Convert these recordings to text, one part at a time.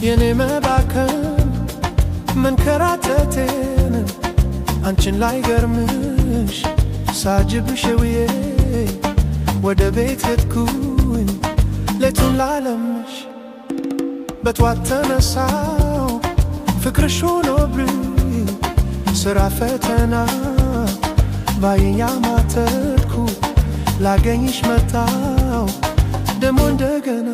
የኔ መባከን መንከራተቴን አንቺን ላይ ገርምሽ ሳጅብሽ ውዬ ወደ ቤት ሄድኩኝ ሌቱን ላለምሽ በጧት ተነሳው ፍቅርሽ ሆኖብኝ ስራ ፈተና ባየኝ አማተርኩ ላገኝሽ መጣው ደሞ እንደገና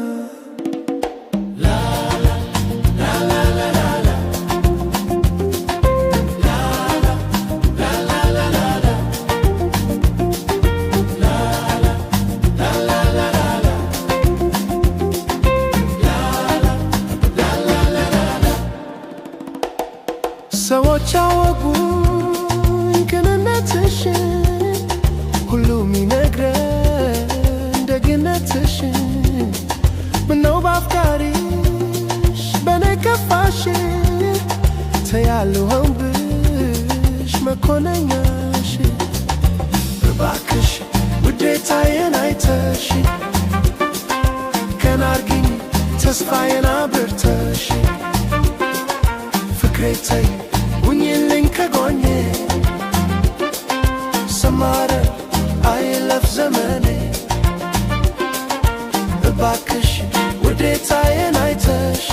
ሰዎች አወጉኝ ቅንነትሽን ሁሉም ይነግረን ደግነትሽን ምነው ባፍቃሪሽ በኔ ከፋሽ ተያለሁ ብሽ መኮነኛሽ እባክሽ ውዴታዬን አይተሽ ቀና አርጊኝ ተስፋዬን አብርተሽ ፍቅሬ ተይ ሁኚልኝ ከጎኔ ሰማረ አይለፍ ዘመኔ እባክሽ ውዴታዬን አይተሽ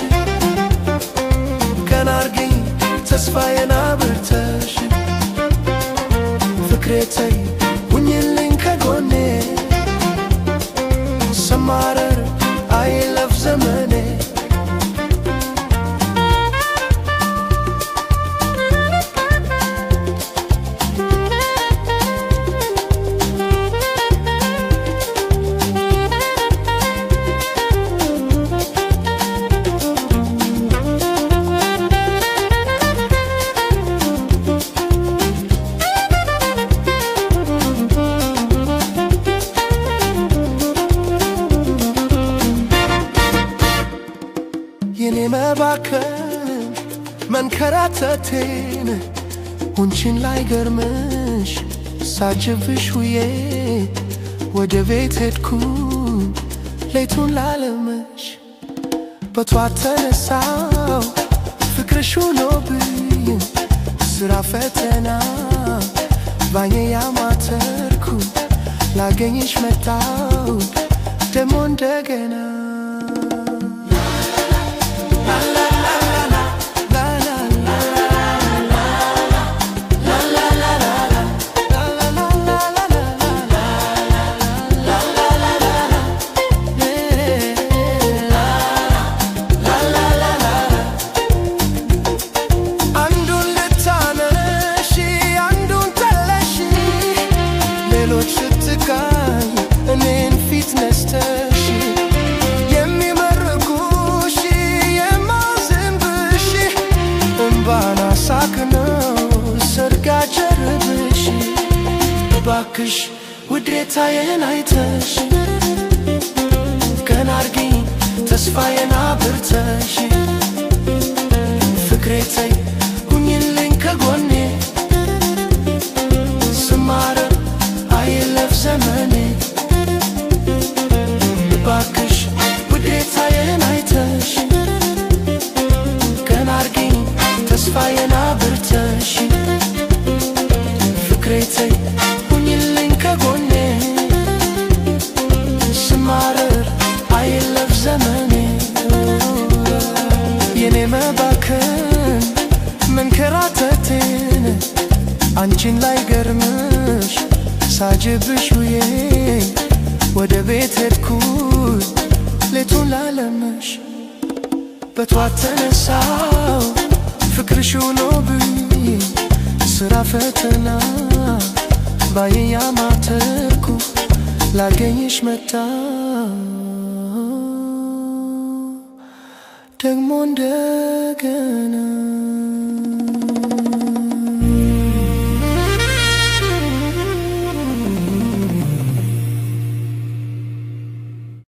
ቀና አርጊኝ ተስፋዬን አብርተሽ ፍቅሬ ተይ ሁኚልኝ ከጎኔ ሰማረ አይለፍ ዘመኔ የኔ መባከን መንከራተቴን አንቺን ላይ ገርምሽ ሳጅብሽ ውዬ ወደ ቤት ሄድኩኝ ሌቱን ላለምሽ በጧት ተነሳው ፍቅርሽ ሆኖብኝ ስራ ፈተና ባየኝ አማተርኩ ላገኝሽ መጣው ደሞ እንደገና ስትጋኝ እኔን ፊት ነስተሽ የሚመርቁሽ የማዝንብሽ እምባና ሳክነው ሰርጋ ጀርብሽ እባክሽ ውዴታዬን አይተሽ ቀና አርጊኝ ተስፋዬን አብርተሽ ፍቅሬ ተይ ሁኚልኝ ከጎኔ ስማረ አይለፍ ዘመኔ እባክሽ ውዴታዬን አይተሽ ቀና አርጊኝ ተስፋዬን አብርተሽ ፍቅሬ ተይ ሁኚልኝ ከጎኔ ስማረር አይለፍ ዘመኔ የኔ መባከን መንከራተቴን አንቺን ላይ ገርምሽ ሳጅብሽ ውዬ ወደ ቤት ሄድኩኝ ሌቱን ላለምሽ በጧት ተነሳው ፍቅርሽ ሆኖብኝ ስራ ፈተና ባዬ ያማተርኩ ላገኝሽ መጣሁ ደግሞ